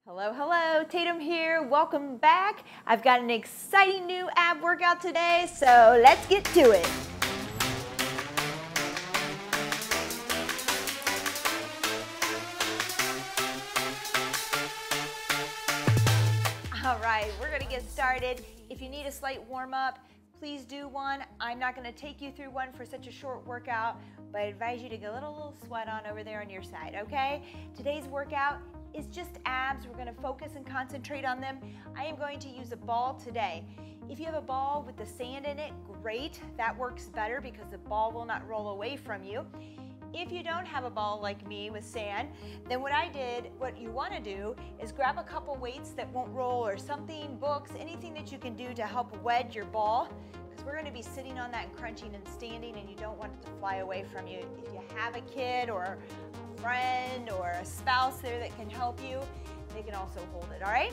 Hello, hello, Tatum here. Welcome back. I've got an exciting new ab workout today, so let's get to it. All right, we're gonna get started. If you need a slight warm up, please do one. I'm not gonna take you through one for such a short workout, but I advise you to get a little sweat on over there on your side, okay? Today's workout is just abs. We're gonna focus and concentrate on them. I am going to use a ball today. If you have a ball with the sand in it, great. That works better because the ball will not roll away from you. If you don't have a ball like me with sand, then what you wanna do is grab a couple weights that won't roll or something, books, anything that you can do to help wedge your ball, because we're gonna be sitting on that and crunching and standing and you don't want it to fly away from you. If you have a kid or a friend or a spouse there that can help you, they can also hold it, all right?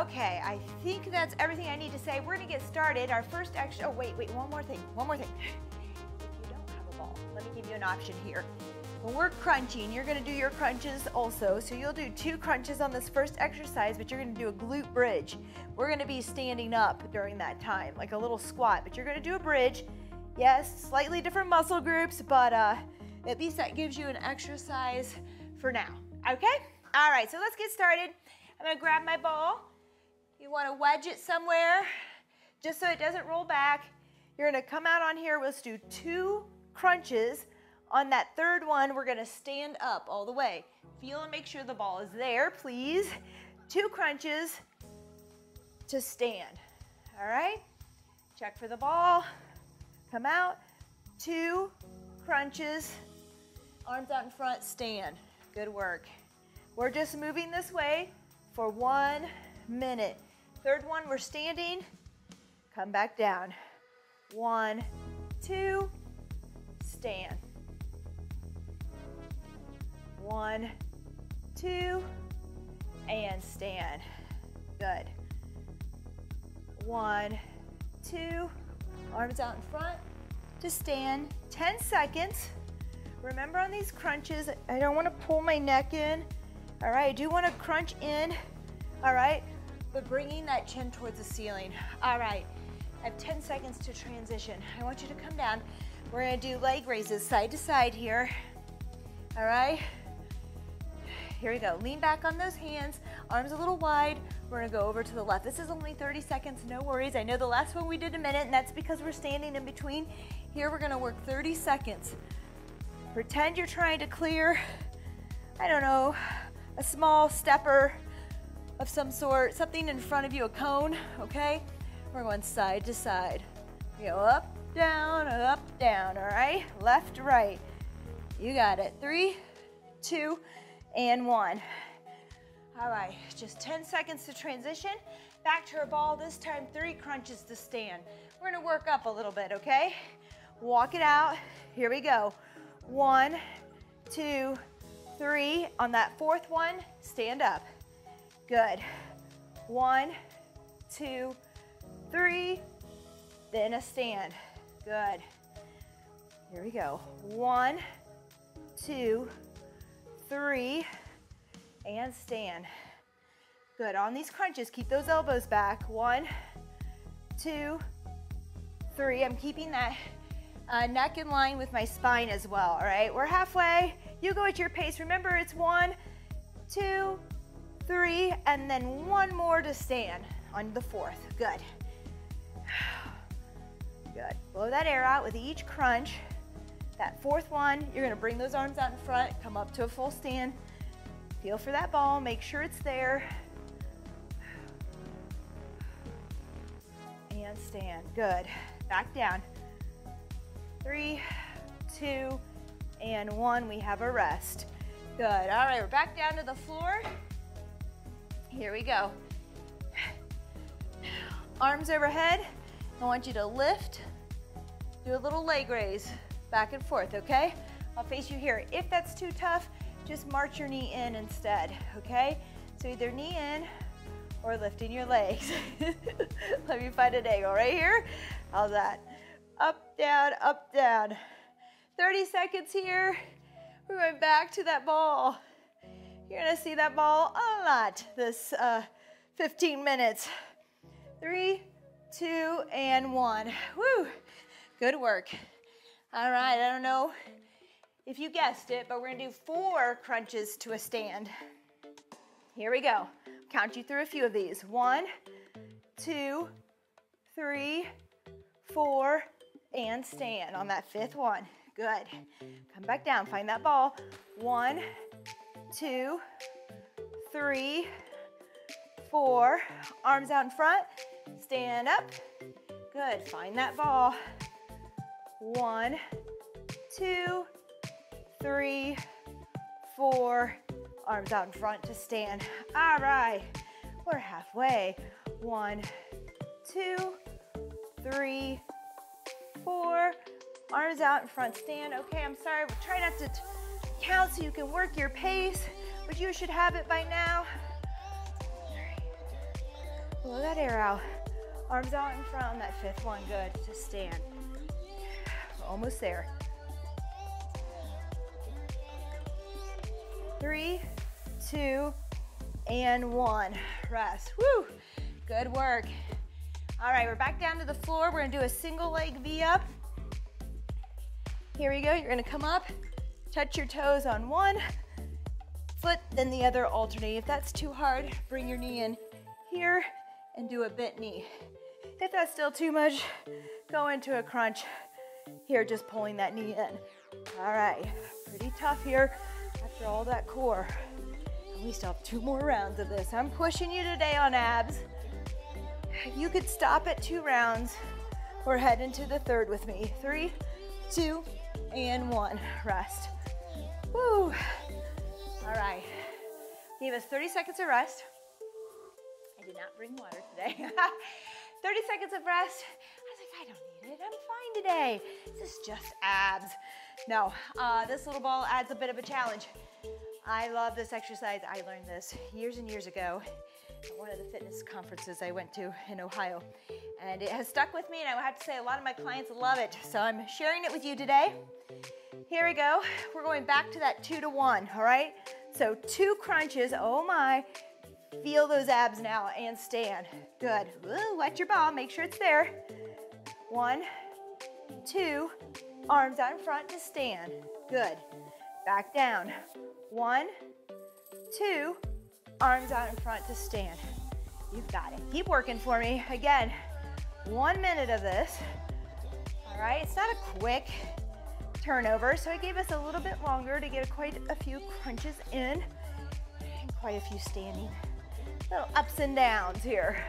Okay, I think that's everything I need to say. We're gonna get started. Our first exercise, oh wait, one more thing. Let me give you an option here. When we're crunching, you're gonna do your crunches also. So you'll do 2 crunches on this first exercise, but you're gonna do a glute bridge. We're gonna be standing up during that time, like a little squat, but you're gonna do a bridge. Yes, slightly different muscle groups, but at least that gives you an exercise for now, okay? All right, so let's get started. I'm gonna grab my ball. You wanna wedge it somewhere, just so it doesn't roll back. You're gonna come out on here, let's do 2 crunches. On that third one, we're gonna stand up all the way. Feel and make sure the ball is there, please. 2 crunches to stand, all right? Check for the ball, come out, 2 crunches, arms out in front, stand. Good work. We're just moving this way for 1 minute. Third one, we're standing, come back down. 1, 2, stand. 1, 2, and stand. Good. 1, 2, arms out in front to stand. 10 seconds. Remember on these crunches, I don't want to pull my neck in. All right, I do want to crunch in. All right, but bringing that chin towards the ceiling. All right, I have 10 seconds to transition. I want you to come down. We're gonna do leg raises side to side here. All right, here we go. Lean back on those hands, arms a little wide. We're gonna go over to the left. This is only 30 seconds, no worries. I know the last one we did a minute, and that's because we're standing in between. Here we're gonna work 30 seconds. Pretend you're trying to clear, I don't know, a small stepper of some sort, something in front of you, a cone, okay? We're going side to side. We go up, down, all right? Left, right. You got it. 3, 2, and 1. All right, just 10 seconds to transition. Back to our ball, this time 3 crunches to stand. We're gonna work up a little bit, okay? Walk it out. Here we go. 1, 2, 3. On that 4th one, stand up. Good. 1, 2, 3, then a stand. Good. Here we go. 1, 2, 3, and stand. Good. On these crunches, keep those elbows back. 1, 2, 3. I'm keeping that neck in line with my spine as well, all right? We're halfway. You go at your pace. Remember, it's 1, 2, 3, and then 1 more to stand on the 4th. Good. Good. Blow that air out with each crunch. That 4th one, you're gonna bring those arms out in front, come up to a full stand. Feel for that ball, make sure it's there. And stand. Good. Back down. 3, 2, and 1. We have a rest. Good. All right, we're back down to the floor. Here we go. Arms overhead. I want you to lift, do a little leg raise, back and forth, okay? I'll face you here. If that's too tough, just march your knee in instead, okay? So either knee in or lifting your legs. Let me find an angle right here. How's that? Up, down, up, down. 30 seconds here. We're going back to that ball. You're gonna see that ball a lot this 15 minutes. 3, 2, and 1. Woo, good work. All right, I don't know if you guessed it, but we're gonna do 4 crunches to a stand. Here we go. Count you through a few of these. 1, 2, 3, 4, and stand on that 5th one. Good. Come back down, find that ball. 1, 2, 3, 4. Arms out in front, stand up. Good, find that ball. 1, 2, 3, 4. Arms out in front to stand. All right, we're halfway. 1, 2, 3, 4. Arms out in front, stand. Okay, I'm sorry, we'll try not to count so you can work your pace, but you should have it by now. 3. Blow that air out. Arms out in front on that 5th one. Good, to stand. We're almost there. 3, 2, and 1. Rest. Woo! Good work. All right, we're back down to the floor. We're gonna do a single leg V up. Here we go. You're gonna come up, touch your toes on one foot, then the other alternate. If that's too hard, bring your knee in here and do a bent knee. If that's still too much, go into a crunch. Here, just pulling that knee in. All right, pretty tough here after all that core. And we still have 2 more rounds of this. I'm pushing you today on abs. You could stop at 2 rounds or head into the 3rd with me. 3, 2, and 1. Rest. Woo. All right. Gave us 30 seconds of rest. I did not bring water today. 30 seconds of rest. I was like, I don't need it. I'm fine today. This is just abs. No, this little ball adds a bit of a challenge. I love this exercise. I learned this years and years ago at one of the fitness conferences I went to in Ohio. And it has stuck with me, and I have to say a lot of my clients love it. So I'm sharing it with you today. Here we go. We're going back to that 2 to 1, all right? So 2 crunches. Oh my. Feel those abs now and stand. Good. Ooh, watch your ball. Make sure it's there. 1, 2. Arms out in front to stand. Good. Back down. 1, 2. Arms out in front to stand. You've got it. Keep working for me. Again, 1 minute of this. All right, it's not a quick turnover, so it gave us a little bit longer to get quite a few crunches in and quite a few standing. Little ups and downs here.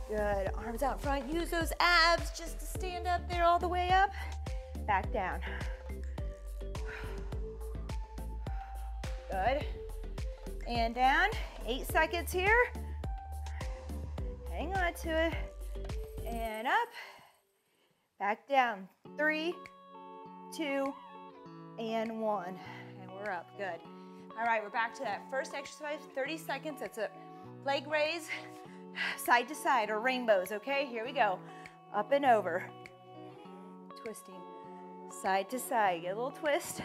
Good, arms out front. Use those abs just to stand up there all the way up. Back down. Good. And down, 8 seconds here. Hang on to it. And up, back down. 3, 2, and 1. And we're up, good. All right, we're back to that first exercise, 30 seconds. That's a leg raise, side to side, or rainbows, okay? Here we go. Up and over. Twisting, side to side. Get a little twist.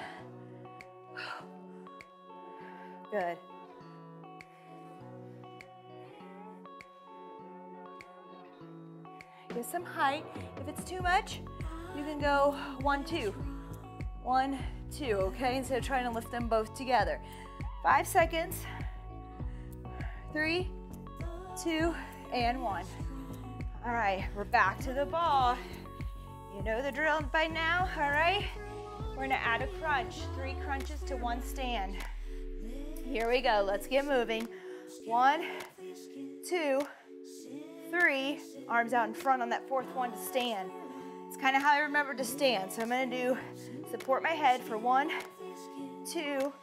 Good. Get some height. If it's too much, you can go 1, 2. 1, 2, okay? Instead of trying to lift them both together. 5 seconds. 3, 2, and 1. All right, we're back to the ball. You know the drill by now, all right? We're gonna add a crunch. 3 crunches to 1 stand. Here we go, let's get moving. 1, 2, 3, arms out in front on that 4th one to stand. It's kind of how I remember to stand. So I'm gonna do support my head for 1, 2,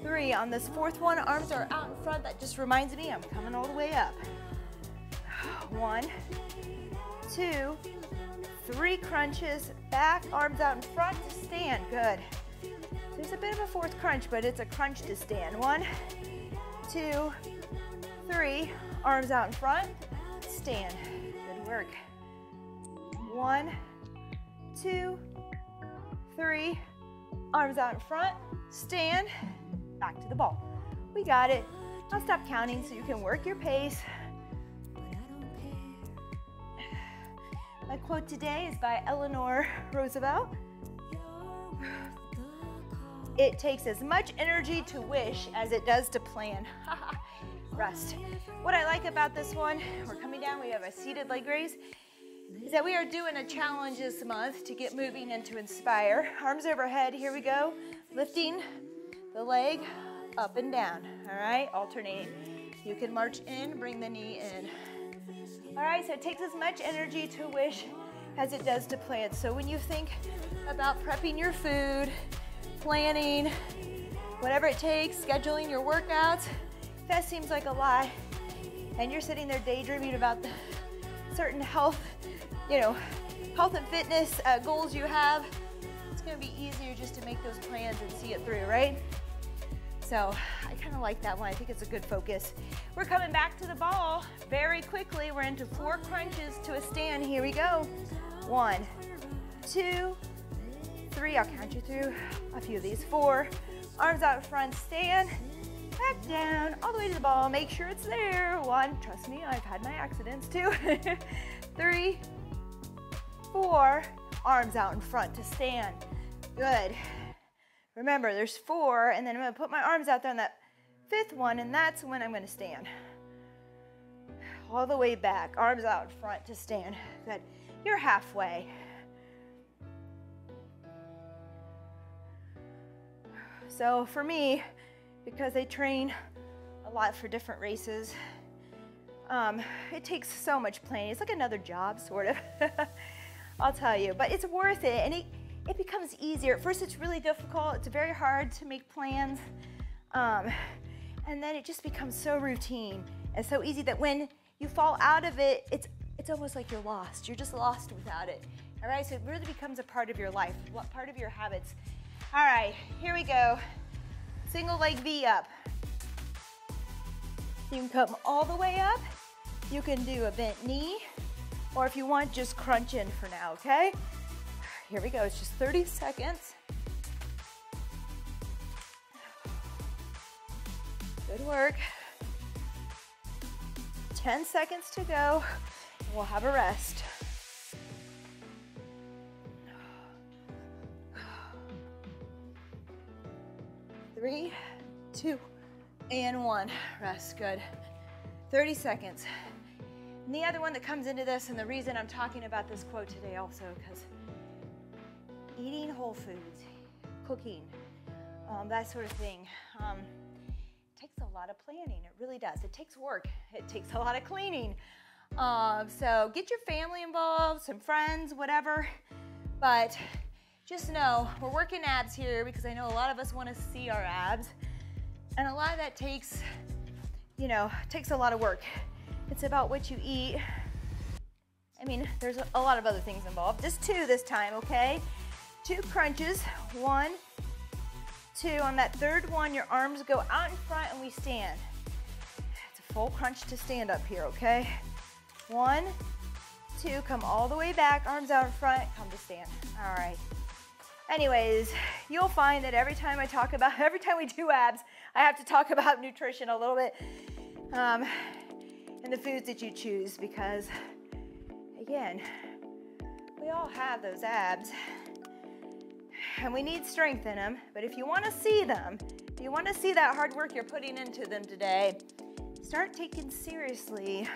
3. On this 4th one, arms are out in front. That just reminds me I'm coming all the way up. 1, 2, 3 crunches, back, arms out in front to stand. Good. There's a bit of a 4th crunch, but it's a crunch to stand. 1, 2, 3, arms out in front, stand. Good work. 1, 2, 3, arms out in front, stand. back to the ball. We got it. I'll stop counting so you can work your pace. My quote today is by Eleanor Roosevelt. It takes as much energy to wish as it does to plan. Rest. What I like about this one, we're coming down, we have a seated leg raise, is that we are doing a challenge this month to get moving and to inspire. Arms overhead, here we go. Lifting the leg up and down, all right? Alternating. You can march in, bring the knee in. All right, so it takes as much energy to wish as it does to plan. So when you think about prepping your food, planning, whatever it takes, scheduling your workouts, if that seems like a lot, and you're sitting there daydreaming about the certain health, health and fitness goals you have, it's gonna be easier just to make those plans and see it through, right? So I kind of like that one. I think it's a good focus. We're coming back to the ball very quickly. We're into 4 crunches to a stand. Here we go. 1, 2, 3. I'll count you through a few of these. 4. Arms out front, stand. Back down, all the way to the ball. Make sure it's there. 1. Trust me, I've had my accidents too. 3, 4. Arms out in front to stand. Good. Remember, there's 4, and then I'm going to put my arms out there on that 5th one, and that's when I'm going to stand. All the way back, arms out in front to stand. Good. You're halfway. So for me, because I train a lot for different races, it takes so much planning. It's like another job, sort of. I'll tell you, but it's worth it, and it becomes easier. At first, it's really difficult. It's very hard to make plans. And then it just becomes so routine and so easy that when you fall out of it, it's almost like you're lost. You're just lost without it. All right, so it really becomes a part of your life, part of your habits. All right, here we go. Single leg V up. You can come all the way up. You can do a bent knee, or if you want, just crunch in for now, okay? Here we go, it's just 30 seconds. Good work. 10 seconds to go, and we'll have a rest. Three, 2, and 1. Rest, good. 30 seconds. And the other one that comes into this, and the reason I'm talking about this quote today also, because eating whole foods, cooking, that sort of thing, takes a lot of planning. It really does. It takes work. It takes a lot of cleaning. So get your family involved, some friends, whatever. But just know we're working abs here because I know a lot of us want to see our abs. And a lot of that takes a lot of work. It's about what you eat. I mean, there's a lot of other things involved. Just 2 this time, okay? 2 crunches, 1, 2. On that 3rd one, your arms go out in front and we stand. It's a full crunch to stand up here, okay? 1, 2, come all the way back, arms out in front, come to stand. All right. Anyways, you'll find that every time we do abs, I have to talk about nutrition a little bit, and the foods that you choose, because again, we all have those abs. And we need strength in them, but if you want to see them, if you want to see that hard work you're putting into them today, start taking seriously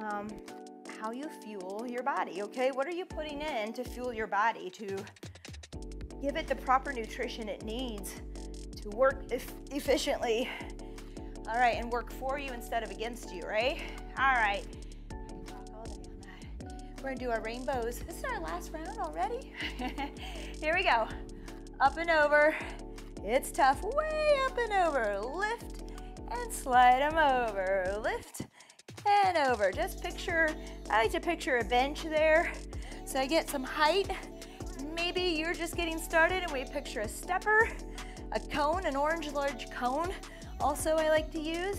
how you fuel your body, okay? What are you putting in to fuel your body, to give it the proper nutrition it needs to work efficiently, all right, and work for you instead of against you, right? All right. We're gonna do our rainbows. This is our last round already. Here we go. Up and over. It's tough. Way up and over. Lift and slide them over. Lift and over. Just picture, I like to picture a bench there. So I get some height. Maybe you're just getting started and we picture a stepper, a cone, an orange large cone. Also I like to use.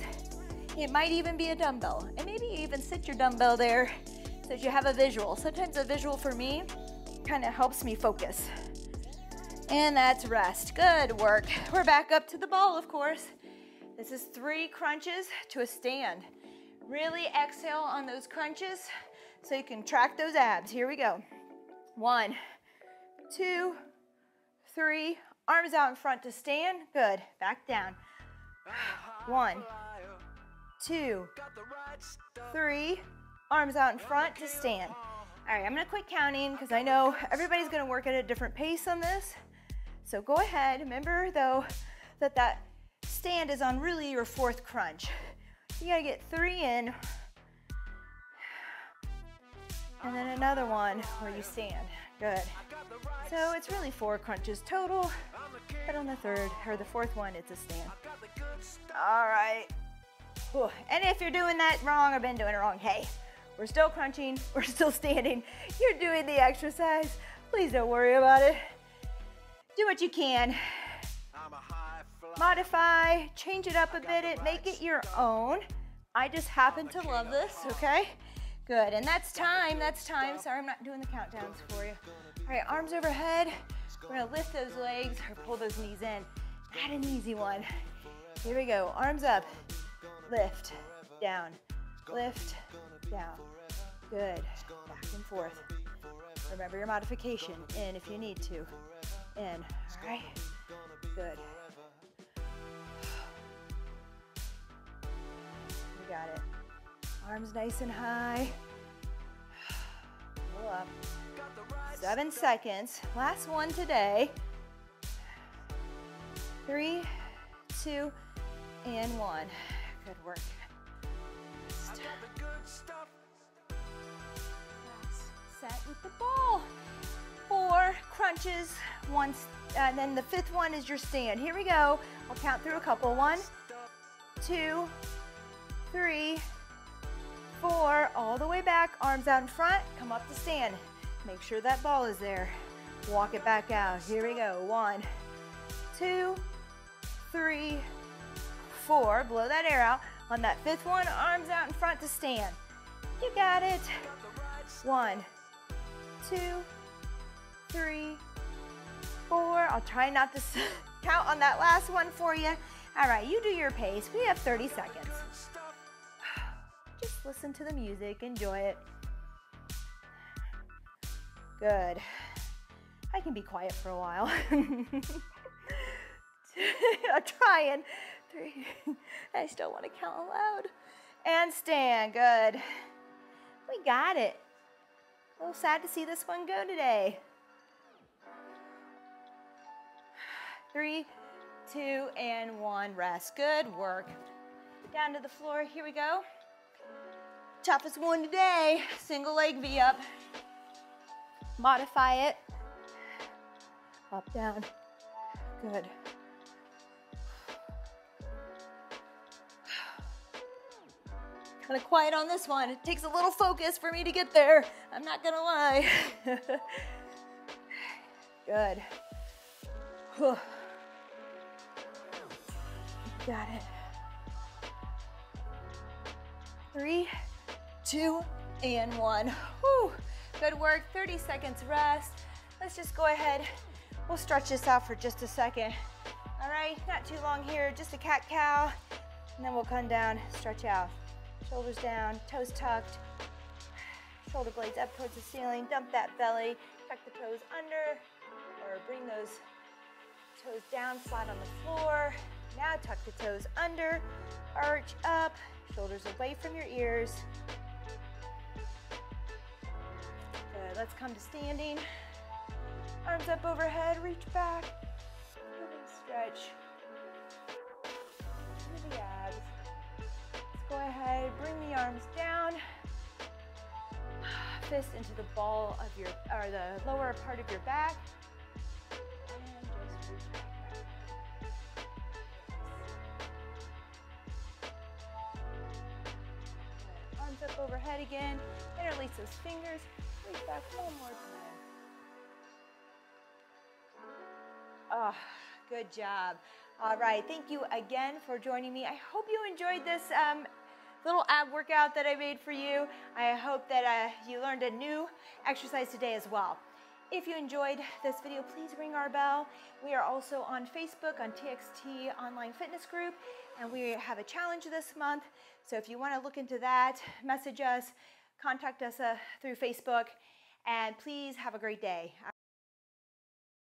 It might even be a dumbbell. And maybe you even sit your dumbbell there so that you have a visual. Sometimes a visual for me kind of helps me focus. And that's rest. Good work. We're back up to the ball, of course. This is 3 crunches to a stand. Really exhale on those crunches so you can track those abs. Here we go. 1, 2, 3. Arms out in front to stand. Good. Back down. 1, 2, 3. Arms out in front to stand. All right, I'm gonna quit counting because I know everybody's gonna work at a different pace on this. So go ahead. Remember though that stand is on really your 4th crunch. You gotta get 3 in, and then another one where you stand. Good. So it's really 4 crunches total, but on the 3rd or the 4th one, it's a stand. All right. Whew. And if you're doing that wrong or been doing it wrong, hey, we're still crunching, we're still standing. You're doing the exercise. Please don't worry about it. Do what you can. Modify, change it up a bit, make it your own. I just happen to love this, okay? Good, and that's time. Sorry, I'm not doing the countdowns for you. All right, arms overhead. We're gonna lift those legs or pull those knees in. Not an easy one. Here we go, arms up. Lift, down, lift, down. Good, back and forth. Remember your modification, in if you need to. In, all right? Good. You got it. Arms nice and high. Pull up. 7 seconds. Last one today. 3, 2, and 1. Good work. Set with the ball. 4 crunches, and then the 5th one is your stand. Here we go. I'll count through a couple. 1, 2, 3, 4. All the way back. Arms out in front. Come up to stand. Make sure that ball is there. Walk it back out. Here we go. 1, 2, 3, 4. Blow that air out. On that 5th one, arms out in front to stand. You got it. 1, 2, 3, 4. I'll try not to count on that last one for you. All right, you do your pace. We have 30 seconds. Just listen to the music, enjoy it. Good. I can be quiet for a while. I'm trying. 3. I still want to count aloud. And stand. Good. We got it. A little sad to see this one go today. 3, 2, and 1. Rest. Good work. Down to the floor. Here we go. Toughest one today. Single leg V up. Modify it. Up, down. Good. Kind of quiet on this one. It takes a little focus for me to get there. I'm not gonna lie. Good. Whew. Got it. 3, 2, and 1. Whew. Good work. 30 seconds rest. Let's just go ahead. We'll stretch this out for just a second. All right, not too long here. Just a cat-cow, and then we'll come down, stretch out. Shoulders down, toes tucked, shoulder blades up towards the ceiling, dump that belly, tuck the toes under, or bring those toes down, flat on the floor. Now tuck the toes under, arch up, shoulders away from your ears. Good, let's come to standing. Arms up overhead, reach back, stretch. Through the abs. Go ahead, bring the arms down, fist into the ball of your, or the lower part of your back, and just reach back. Arms up overhead again, interlace those fingers, reach back one more time. Oh, good job. All right, thank you again for joining me. I hope you enjoyed this little ab workout that I made for you. I hope that you learned a new exercise today as well. If you enjoyed this video, please ring our bell. We are also on Facebook on TXT Online Fitness Group, and we have a challenge this month. So if you want to look into that, message us, contact us through Facebook, and please have a great day.